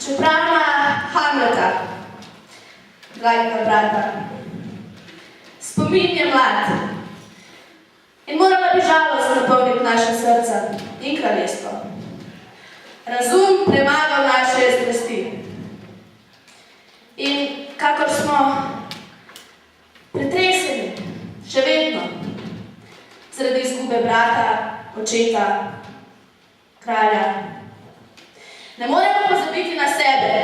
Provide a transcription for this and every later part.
Čeprav ima Hamleta, dragega brata, spomin je mlad in morala bi žalost napolniti naše srca in kraljestvo. Razum premagal naše strasti. In kakor smo pretreseni, še vedno, zaradi izgube brata, očeta, kralja, ne moremo pozabiti na sebe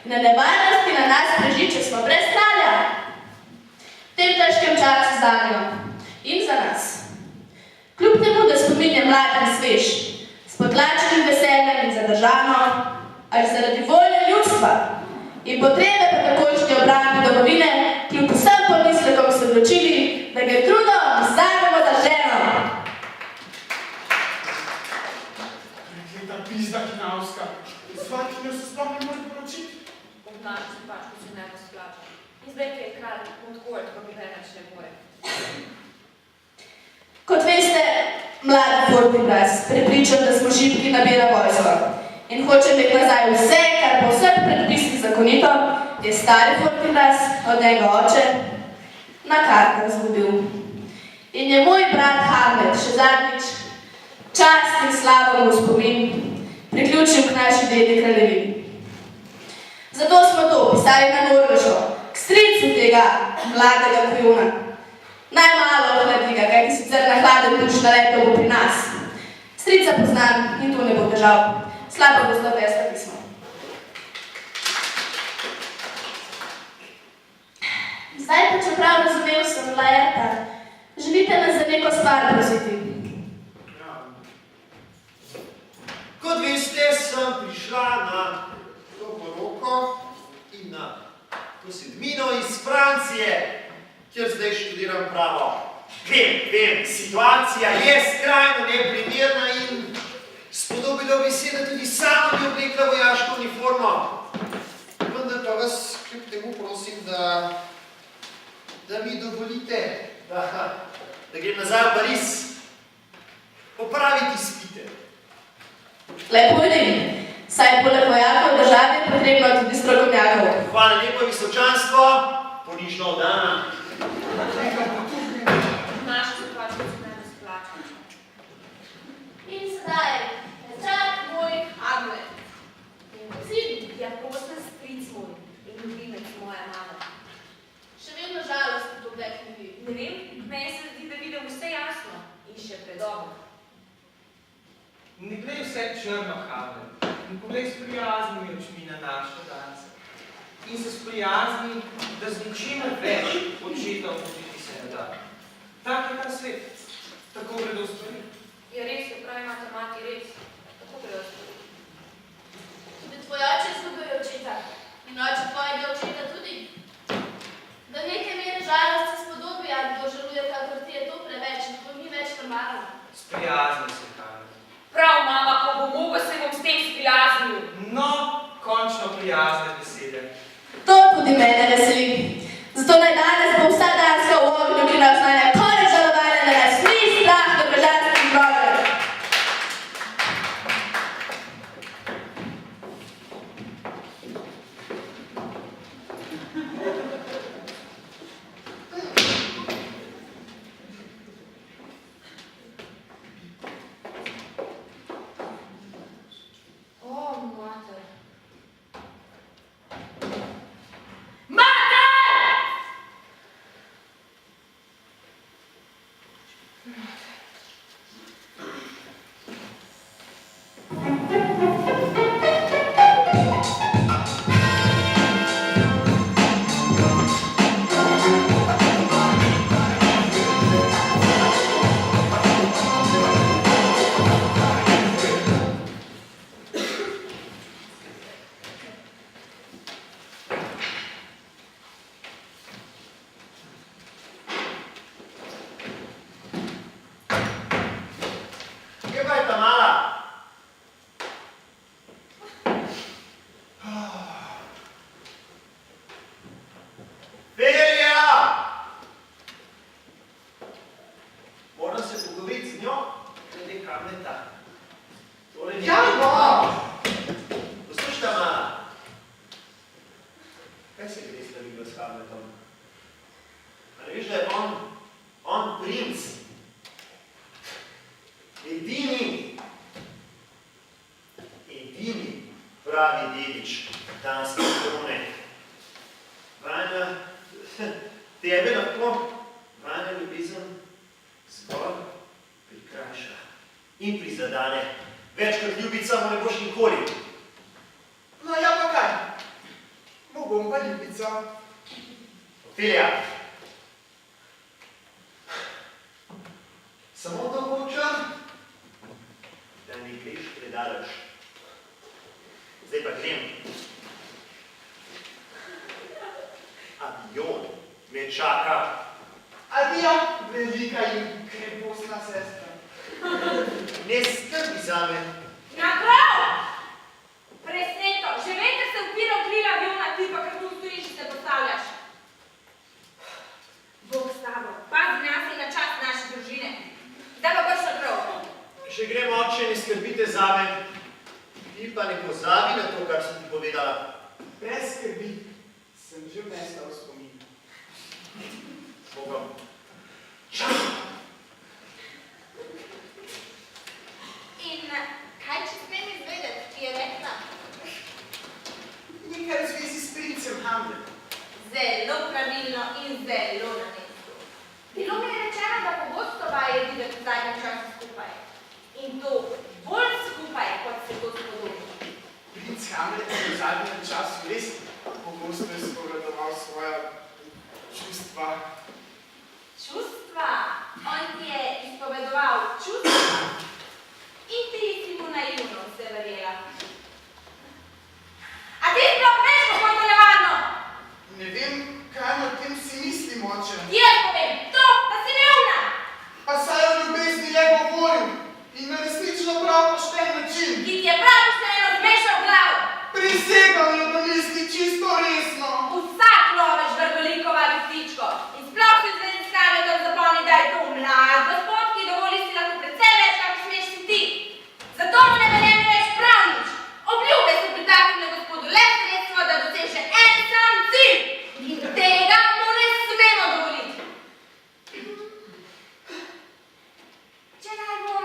in na nevarnosti na nas preži, če smo brez kralja. V tem težkem času zanjo in za nas. Kljub temu, da spomin je mlad in svež, s potlačenim veseljem in zadržano, ali zaradi volje ljudstva in potrebe po takojšnji obrambi domovine, kljub vsem pomislekom se odločili, da Gertrudo vzamemo za ženo. Prekleta pizda hinavska. Svakinjo se sploh ne more poročiti. Obnaša se pač, ko se ne bo splača. In zdaj, ki je kralj odgovoriti, ko bi več ne more. Kot veste, mladi Fortinbras, prepričan, da smo šibki, nabira vojsko in hoče imeti nazaj vse, kar po vseh predpisih zakonito, je stari Fortinbras, od njega oče, na kartah zgubil. In je moj brat Hamlet še zadnjič čast in slavo v spomin priključil k naši dedi kraljevini. Zato smo to pisali na Norveško, k stricu tega mladega kujuna. Najmalo hladiga, kajti sicer na hladen duš naletel bo pri nas. Strica poznam in to ne bo težav. Slabo bo zlatesta pismo. Zdaj pa, čeprav razumel sem Laerta, želite nas za neko stvar prositi. Kot veste, sem prišla na to poroko in na to sedmino iz Francije, kjer zdaj študiram pravo. Vem, situacija je skrajno neprimerna in spodobilo bi se, da tudi sama bi oblekla vojaško uniformo. Vendar pa vas kljub temu prosim, da mi dovolite, da grem nazaj v Pariz popraviti izpite. Lepo idem, saj poleg vojakov v državi je potrebno tudi strokovnjakov. Hvala lepo, visočanstvo, ponižno oddana. Naša se pač, ko se ne splača. In sedaj, nečak moj Hamlet. In sin, ja, poslen stric moj in ljubimec moja mama. Še vedno žalost v tobek ne vi. Ne vem, meni se zdi, da vidim vse jasno in še predobro. Ne glej vse črno, Hamlet, in poglej s prijaznimi očmi na naše dance. In se sprijazni, da z ničimer več očeta opustiti se ne da. Tak je ta svet, tako gredo stvari. Ja, res, jo pravi imate mati, res, tako gredo stvari. Tudi tvoj oče izgubil očeta in oče tvojega očeta tudi. Do neke mere žalost se spodobi, a kdo žaluje, kakor ti je to preveč in to ni več normalno. Sprijazni se, Hamlet. Prav, mama, ko bo mogel, se bom s tem sprijaznil. No, končno prijazne besede. To tudi mene veseli. Zato naj danes bo vsa Danska v ognju, ki nas nanja konec žalovanja, da nas ni strah do bežanskih groženj. O, mater. pravi dedič danske krone. Vajna, tebe lahko vajna ljubezen zgolj prikrajša in prizadane. Več kot ljubica mu ne boš nikoli. No ja pa kaj? Mu bom pa ljubica. Ophelija. Samo to hočem. Da mi greš predaleč. Zdaj pa grem. Avion me čaka. Adijo, velika in krepostna sestra. Ne skrbi zame. Naprav! Presneto, že veter se upira v krila aviona, ti pa kar tu stojiš in se postavljaš. Bog s tabo, pazi nas in na čast naše družine. Zdaj pa brž naprav. Še grem, oče, ne skrbite zame. Ti pa ne pozabi na to, kar sem ti povedala. Brez skrbi, sem že vnesla v spomin. S Bogom. Čau! In kaj če smem izvedeti, ki je rekla? Nekaj v zvezi s princem Hamletom. Zelo pravilno in zelo na mestu. Bilo mi je rečeno, da pogosto vaje videti v zadnjem času skupaj. In to bolj skupaj, kot se to spodobi. Princ Hamlet je v zadnjem času res pogosto izpovedoval svoja čustva. Čustva? On ti je izpovedoval čustva? In ti si mu naivno vse verjela. A ti sploh veš, kako je to nevarno? Ne vem, kaj o tem si mislim, oče. Jaz povem, to, da si neumna! Pa saj o ljubezni je govoril in na resnično prav pošten način. Ki ti je prav pošteno zmešal glavo. Prisegam jo, da misli čisto resno. Vsak loveč vrgoliko vabi ptičko. In sploh si zvezi s Hamletom zapomni, da je to mlad gospod, ki dovoli si lahko precej več, kako smeš si ti. Zato mu ne velja več prav nič. Obljube so pri takem gospodu le sredstvo, da doseže en sam cilj. In tega mu ne smemo dovoliti. Če naj bom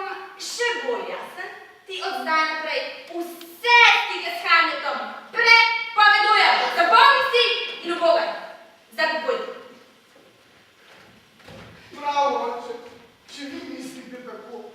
še bolj jasen, ti od zdaj naprej vse stike s Hamletom prepovedujem. Zapomni si in ubogaj. Zdaj pa pojdi. Prav, oče, če vi mislite tako.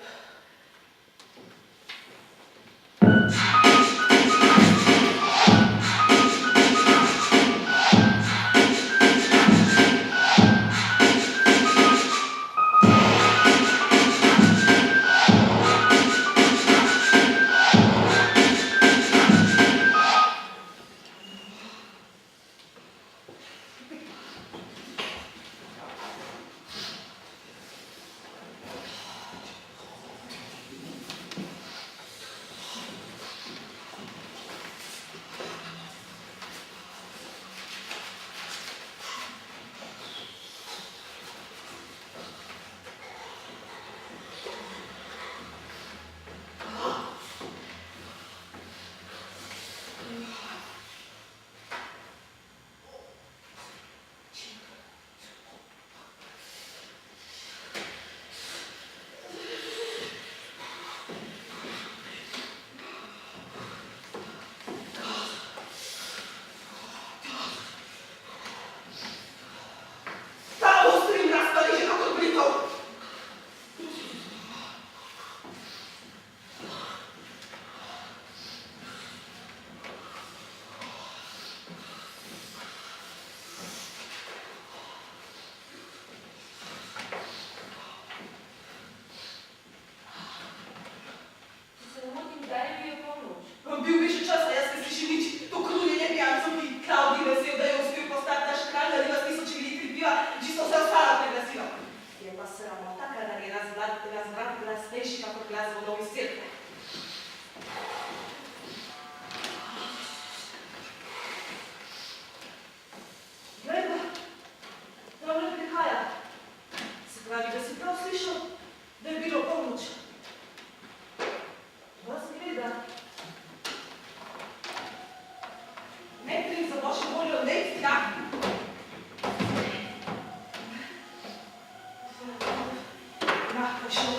Bil bi še čas, a jaz ne slišim nič. To kruljenje pijancov, ki Klaudij vesel, da je uspel postati naš kralj, da nima 1000 litri piva, čisto vse ostalo preglasilo. Je pa sramota, kadar je razvrat glasnejši, kakor glas vodov iz cerkve. Glej ga, tamle prihaja. Se pravi, da si prav slišal, da je bilo polnoč. Vas gleda. Ne prim za božjo voljo, ne tja. Lahko šel.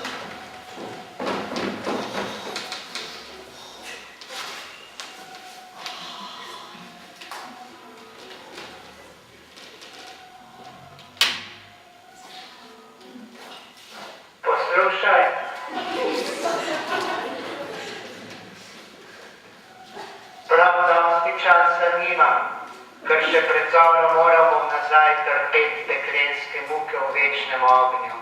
zanima, ker še pred zoro moramo nazaj trpeti peklenske muke v večnem ognju.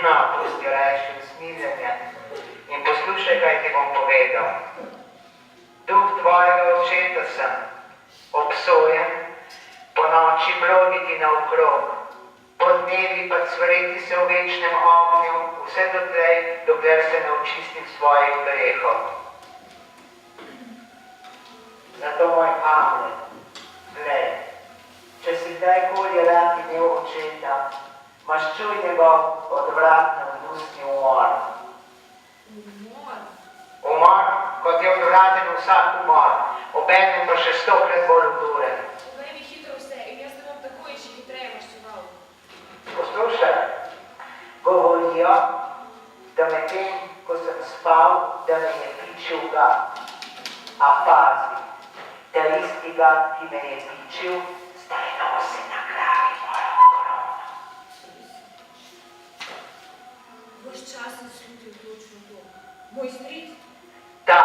No, pusti rajši usmiljenje in poslušaj, kaj ti bom povedal. Duh tvojega očeta sem, obsojen, po noči bloditi naokrog, po dnevi pa cvreti se v večnem ognju, vse dotlej, dokler se ne očistim svojih grehov. Zato moj Hamlet, glej, če si kdajkoli rad imel očeta, maščuj njegov odvratno gnusni umor. Umor, kot je odvraten vsak umor, obenem pa še 100-krat bolj oduren. Povej mi hitro vse in jaz te bom takoj še hitreje maščeval. Poslušaj, govorijo, da medtem, ko sem spal, da me je pičil gad. A pazi, da isti gad, ki me je pičil, zdaj nosi na glavi mojo korono. Ves čas sem slutil točno to. Moj stric? Da,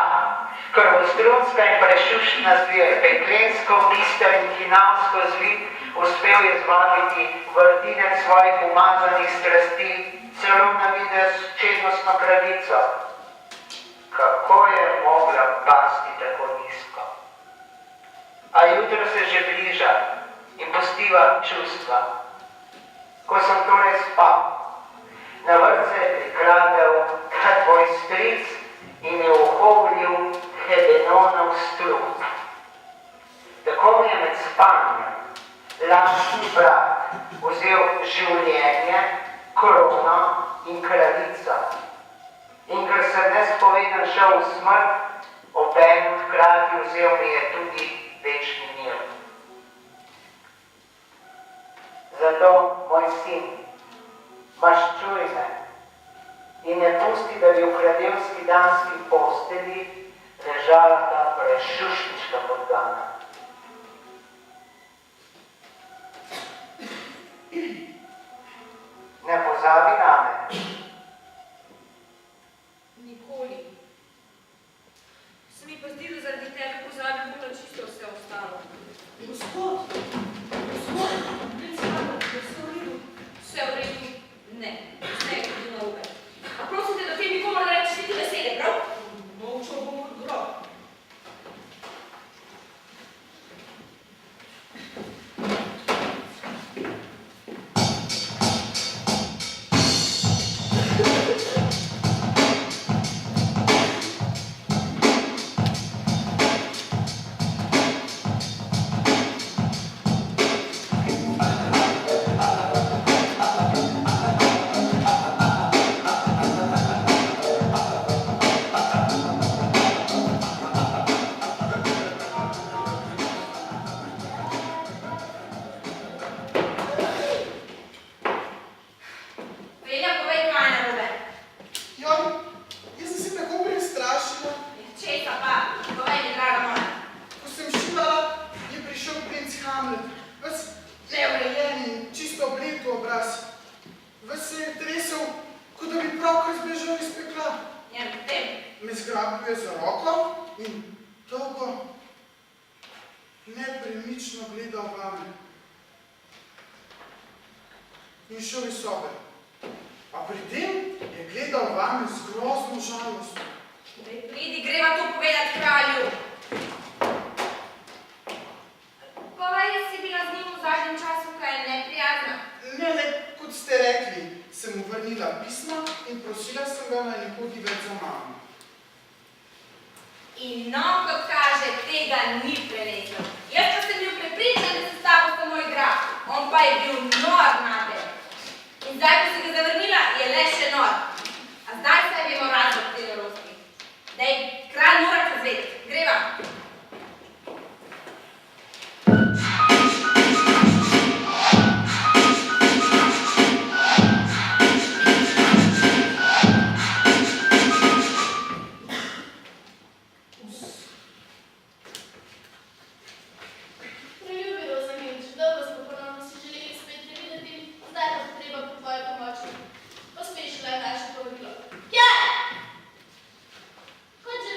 krvostrunska in prešuštna zver, peklensko, bister in hinavsko zvit, uspel je zvabiti vrtinec svojih umazanih strasti, celo na videz čednostno kraljico. Kako je mogla pasti tako nizko? A jutro se že bliža in postiva čustva. Ko sem torej spal, na vrtce je prikradel tvoj stric in je uhovljil Hebenonov strup. Tako mi je med spanjem lastni brat vzel življenje, krono in kraljico. In ker sem nespovedan šel v smrt, obenem hkrati vzel mi je tudi večni mir. Zato, moj sin, maščuj me in ne pusti, da bi v kraljevski danski posteli ležala ta prešuštnička podgana. Ne pozabi name. Nikoli. Se mi pa zdi, da zaradi tebe pozabim na čisto vse ostalo. Gospod, princ Hamlet, je vse v redu? Vse v redu? Ne. Vse je tudi narobe. A prosim te, da te nikomor ne rečeš niti besede, prav? Molčal bom od grob. Velja, povej, kaj je narobe. Joj, jaz sem se tako prestrašila. Česa pa? Povej mi, draga moja. Ko sem šibala, je prišel princ Hamlet. Ves neurejen in čisto bled v obraz. Ves se je tresel, kot da bi pravkar zbežal iz pekla. Ja, potem. Me zgrabuje za roko in dolgo, nepremično gledal vame. In šel iz sobe. A pri tem je gledal vame z grozno žalostjo. Pridi, greva to povedati kralju. Povej, si bila z njim v zadnjem času kaj neprijazna? Ne, le, kot ste rekli, sem mu vrnila pisma in prosila sem ga, naj ne hodi več za mamo. In no, kot kaže, tega ni prenesel. Jaz pa sem bil prepričan, da se s tabo samo igra. On pa je bil nor nate. In zdaj, ko si ga zavrnila, je le še nor. A zdaj se vemo razlog te norosti. Dej, kralj mora te zvedeti. Greva. Preljubi Rozamilč, dobro smo ponovno si želeli spet prevideti, zdaj pa potreba po tvoji pomoči. Pospešila je naše povabilo. Ja! Kot že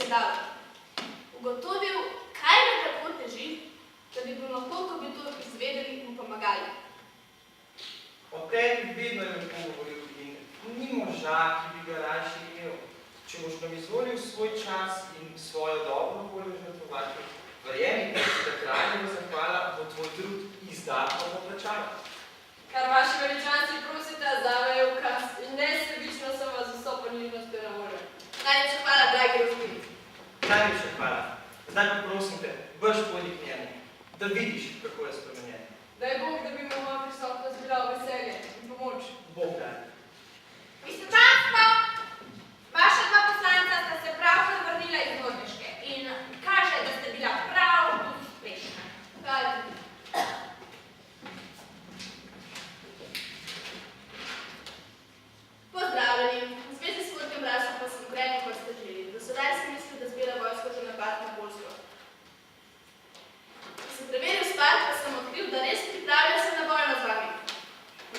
zdravo. Ugotovil, kaj ga tako teži, da bi bil lahko, ko bi to izvedeli in pomagali. O tebi vedno je lepo govoril in ni moža, ki bi ga rajši imel. Če boš nam izvolil svoj čas in svojo dobro voljo žrtvovati, verjemi, da kraljeva zahvala bo tvoj trud izdatno poplačala. Kar vaši veličanstvi prosite, zame je ukaz in nesebično sem vas z vso ponivnostjo na voljo. Najlepša hvala, dragi gospodin. Najlepša hvala. Zdaj pa prosim te, brž pojdi k njemu, da vidiš, kako je spremenjen. Daj Bog, da bi me moja prisotnost bila v veselje in pomoč. Bog daj. Visočanstvo, vaša dva poslanca sta se pravkar vrnila iz Norveške in kaže, da ste bila prav uspešna. Hvala. Pozdravljeni. V zvezi s Fortim Rassom pa sem ukrenil, kot ste želeli. Do sedaj sem mislil, da zbira vojsko za napad na Poljsko. Ko sem preveril stvar, pa sem odkril, da res pripravlja se na vojno z vami.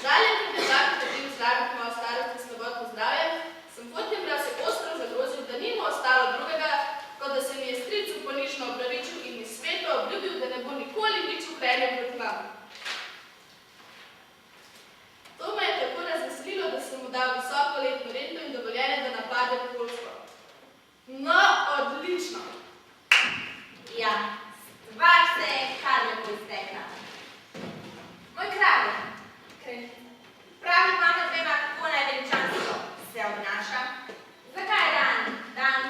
Žaljen, ker bi zakon trdil zdraviti mojo starost in slabotno zdravje, sem Fortim Rasse ostro zagrozil, da ni mu ostalo drugega, kot da se mi je stric ponižno opravičil in mi sveto obljubil, da ne bo nikoli nič ukrenil proti nam. To me je tako razveselilo, da sem mu dal visoko letno rento in dovoljenje, da napade Poljsko. No, odlično! Ja, stvar se je kar lepo iztekla. Moj kralj, pravi vama dvema, kako naj veličanstvo se obnaša. Zakaj je dan,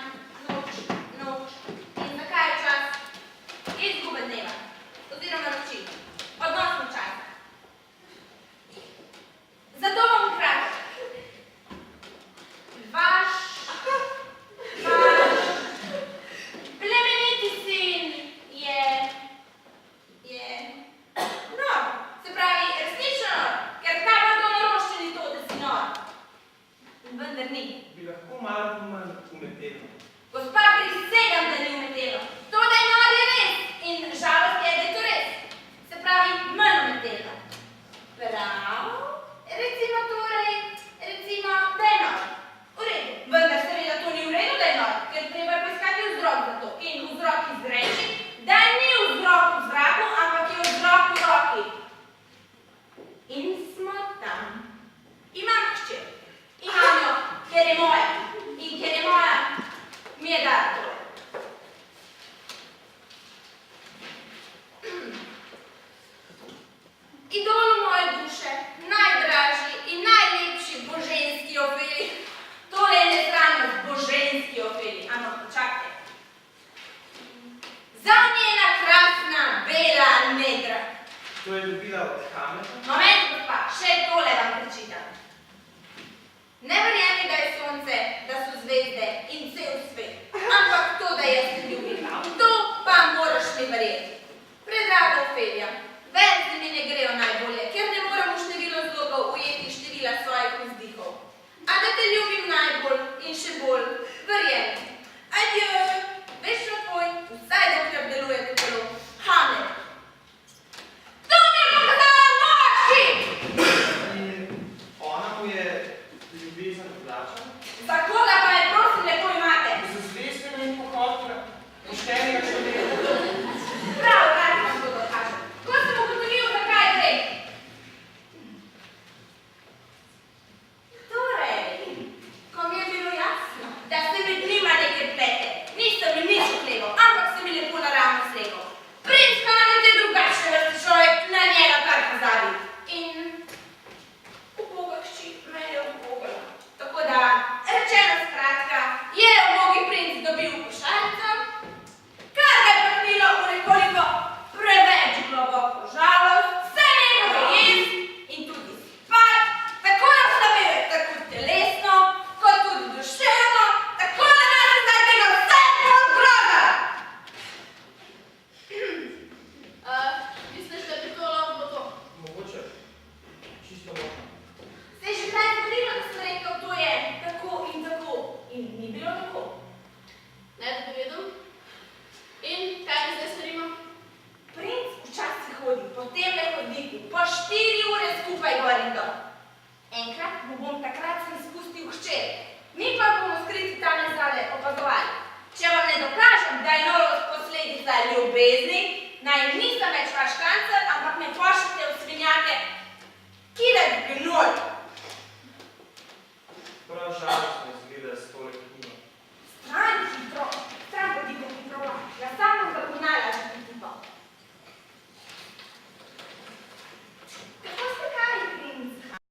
noč in zakaj je čas izgube dneva oziroma noči, odnosno časa. Zato bom kratek. Vaš plemeniti sin je nor. Se pravi, resnično nor, ker kaj pa to naroščeni to, da si nor? Vendar ni. Bi lahko malo manj umetelo. Gospa, prisegam, da ni umetelo. To, da je nor, je res in žalost je, da je to res. Se pravi, manj umetelo. Prav? Recimo, da je nor. V redu. Vendar seveda to ni v redu, da je nor, ker treba je poiskati vzrok za to. In vzrok izreči, da ni vzrok v zraku, ampak je vzrok v roki. In smo tam. Imam hčer. Imam jo, ker je moja. In ker je moja, mi je dala tole. Idol moje duše, najdražji in najlepši boženski Ofeli. Tole je nesramnost, boženski Ofeli. Ampak počakajte. Za njena krasna, bela nedra. To je dobila od Hamleta. Moment, gospa, še tole vam prečitam. Ne verjemi, da je sonce, da so zvezde in cel svet. Ampak to, da jaz te ljubim. To pa moraš mi verjeti. Predraga Ofelija, verzi mi ne grejo najbolje, ker ne moram v število zlogov ujeti števila svojih vzdihov. A da te ljubim najbolj in še bolj, verjemi. Adjö, večno tvoj, vsaj dokler deluje to telo. Hamlet. To mi je pokazala moči! In ona mu je ljubezen plačala. Za koga pa je, prosim, lepo imate? Za zvezdega in pohodnega, poštenega človeka. Prav, rad vam to dokažem. Ko sem ugotovil, zakaj gre. Torej, ko mi je bilo jasno, da ste med njima nekaj plete, nisem mi nič okleval, ampak ste mi lepo naravno slegel. Princ pa nam je te drugačne vrste človek, na njega kar pozabi. In uboga hči me je ubogala. Tako da, rečeno ljubezni, naj nisem več vaš kancler, ampak me pošljete v svinjake, kidaj gnoj. Prav žalostno